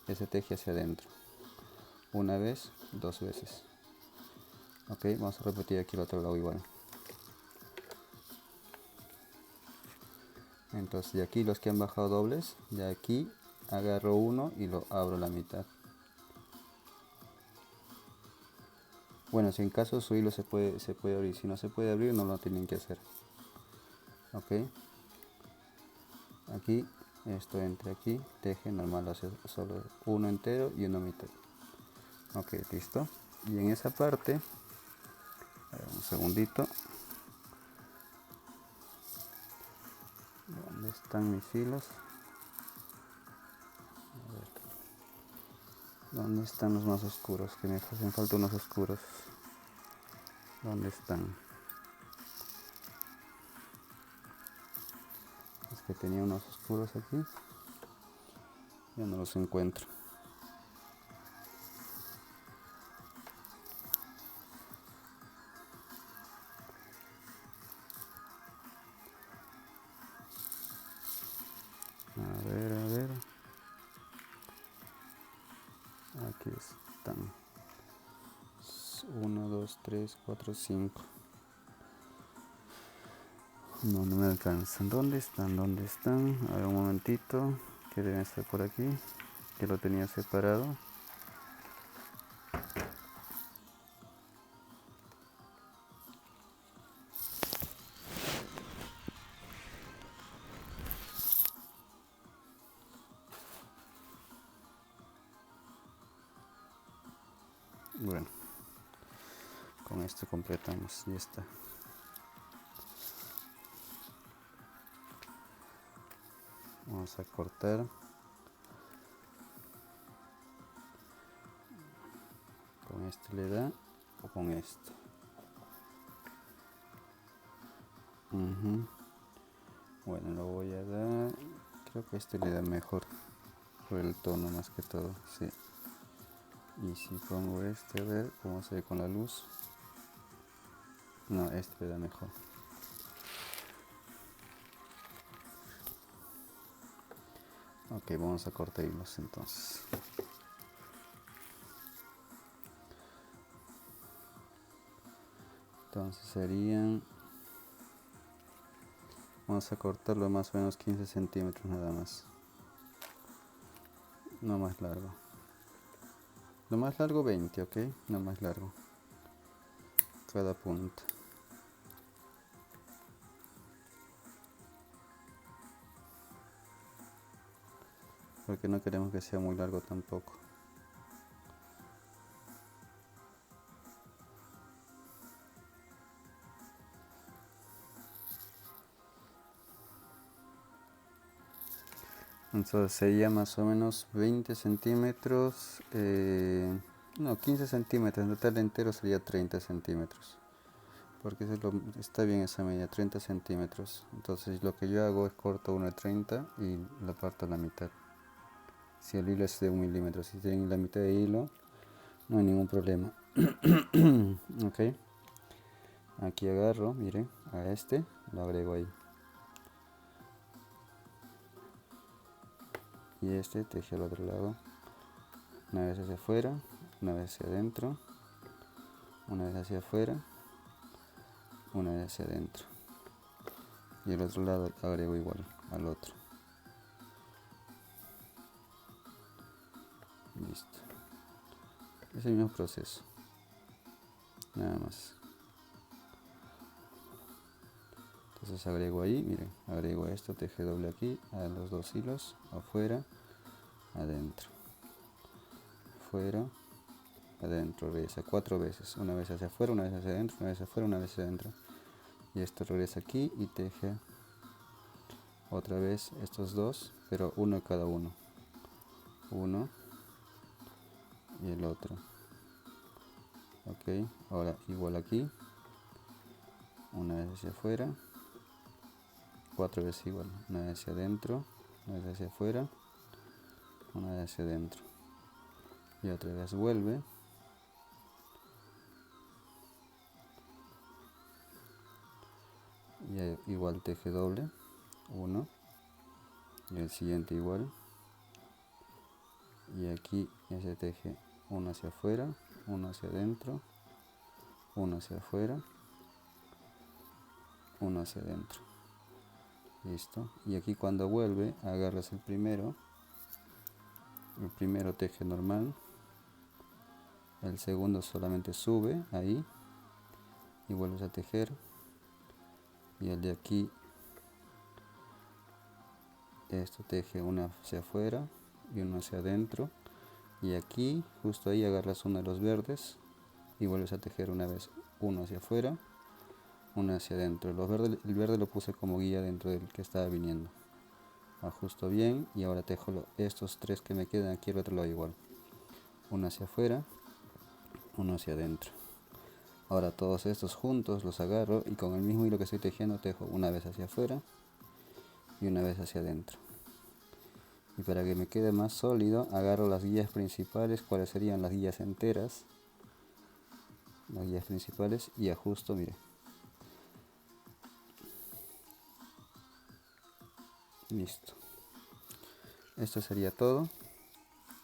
Ese teje hacia adentro, una vez, dos veces, ok. Vamos a repetir aquí el otro lado igual. Entonces de aquí los que han bajado dobles, de aquí agarro uno y lo abro la mitad. Bueno, si en caso su hilo se puede abrir, si no se puede abrir no lo tienen que hacer. Ok, aquí esto entre aquí, teje normal, hace solo uno entero y uno mitad. Ok, listo. Y en esa parte, un segundito, ¿dónde están mis hilos? ¿Dónde están los más oscuros? Que me hacen falta unos oscuros. ¿Dónde están? Es que tenía unos oscuros aquí. Ya no los encuentro. A ver, a ver. Aquí están. 1, 2, 3, 4, 5. No, no me alcanzan. ¿Dónde están? ¿Dónde están? A ver un momentito. Que deben estar por aquí. Que lo tenía separado. Bueno, con esto completamos. Ya está. Vamos a cortar. Con este le da o con esto. Bueno, lo voy a dar. Creo que este le da mejor. Por el tono más que todo. Sí. Y si pongo este, a ver cómo se ve con la luz. No, este le da mejor. Ok, vamos a cortar hilos entonces. Entonces serían, vamos a cortarlo más o menos 15 centímetros nada más. No más largo. Lo más largo 20, ok, no más largo. Cada punta. Porque no queremos que sea muy largo tampoco. Entonces sería más o menos 20 centímetros, no, 15 centímetros, en total entero sería 30 centímetros. Porque está bien esa medida, 30 centímetros. Entonces lo que yo hago es corto uno de 30 y lo parto a la mitad. Si el hilo es de 1 milímetro, si tienen la mitad de hilo, no hay ningún problema. Ok, aquí agarro, miren, a este lo agrego ahí. Y este teje al otro lado, una vez hacia afuera, una vez hacia adentro, una vez hacia afuera, una vez hacia adentro. Y el otro lado agrego igual al otro. Listo. Es el mismo proceso. Nada más. Entonces agrego ahí, miren, agrego esto, teje doble aquí, a los dos hilos, afuera, adentro, afuera, adentro, regresa 4 veces, una vez hacia afuera, una vez hacia adentro, una vez hacia afuera, una vez hacia adentro. Y esto regresa aquí y teje otra vez estos dos, pero uno cada uno. Uno y el otro. Ok, ahora igual aquí, una vez hacia afuera, 4 veces igual, una vez hacia adentro, una vez hacia afuera, una vez hacia adentro. Y otra vez vuelve. Y igual teje doble, uno, y el siguiente igual, y aquí ya se teje uno hacia afuera, uno hacia adentro, uno hacia afuera, uno hacia adentro. Listo. Y aquí cuando vuelve agarras el primero El primero teje normal, el segundo solamente sube ahí y vuelves a tejer, y el de aquí esto teje una hacia afuera y uno hacia adentro, y aquí justo ahí agarras uno de los verdes y vuelves a tejer una vez uno hacia afuera, uno hacia adentro. El verde lo puse como guía dentro del que estaba viniendo. Ajusto bien y ahora tejo estos tres que me quedan aquí al otro lado igual, uno hacia afuera, uno hacia adentro. Ahora todos estos juntos los agarro y con el mismo hilo que estoy tejiendo tejo una vez hacia afuera y una vez hacia adentro. Y para que me quede más sólido agarro las guías principales, cuáles serían las guías enteras, las guías principales, y ajusto, mire. Listo. Esto sería todo.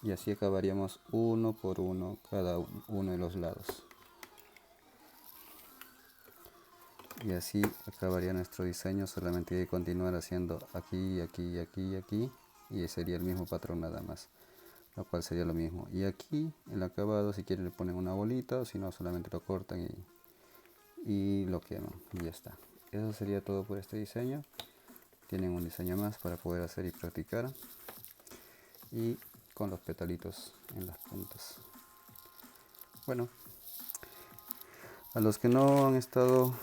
Y así acabaríamos uno por uno cada uno de los lados. Y así acabaría nuestro diseño, solamente hay que continuar haciendo aquí, aquí, aquí, aquí, y sería el mismo patrón nada más, lo cual sería lo mismo. Y aquí el acabado, si quieren le ponen una bolita, o si no solamente lo cortan y lo queman y ya está. Eso sería todo por este diseño. Tienen un diseño más para poder hacer y practicar, y con los petalitos en las puntas. Bueno, a los que no han estado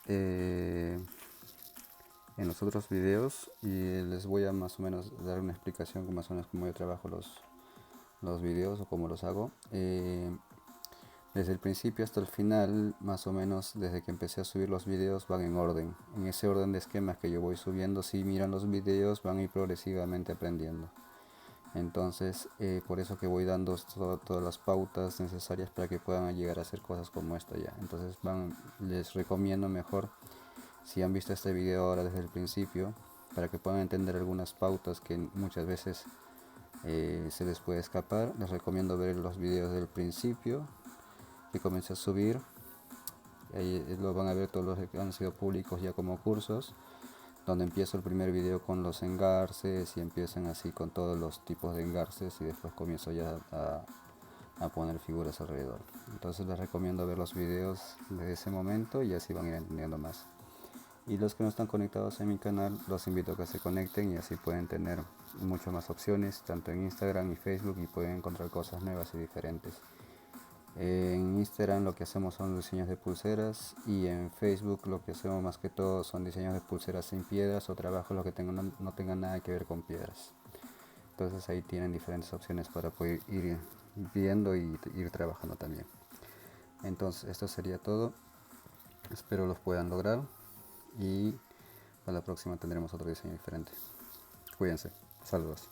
en los otros videos, y les voy a más o menos dar una explicación más o menos cómo yo trabajo los videos o cómo los hago. Desde el principio hasta el final, más o menos desde que empecé a subir los videos, van en orden. En ese orden de esquemas que yo voy subiendo, si miran los videos van a ir progresivamente aprendiendo. Entonces, por eso que voy dando todas las pautas necesarias para que puedan llegar a hacer cosas como esta ya. Entonces les recomiendo mejor, si han visto este video ahora desde el principio, para que puedan entender algunas pautas que muchas veces se les puede escapar, les recomiendo ver los videos del principio que comencé a subir. Ahí lo van a ver todos los que han sido públicos ya como cursos, donde empiezo el primer video con los engarces y empiezan así con todos los tipos de engarces, y después comienzo ya a poner figuras alrededor. Entonces les recomiendo ver los videos de ese momento y así van a ir entendiendo más. Y los que no están conectados en mi canal, los invito a que se conecten y así pueden tener muchas más opciones, tanto en Instagram y Facebook, y pueden encontrar cosas nuevas y diferentes. En Instagram lo que hacemos son diseños de pulseras, y en Facebook lo que hacemos más que todo son diseños de pulseras sin piedras o trabajos lo que no tengan nada que ver con piedras. Entonces ahí tienen diferentes opciones para poder ir viendo y ir trabajando también. Entonces esto sería todo, espero los puedan lograr, y para la próxima tendremos otro diseño diferente. Cuídense, saludos.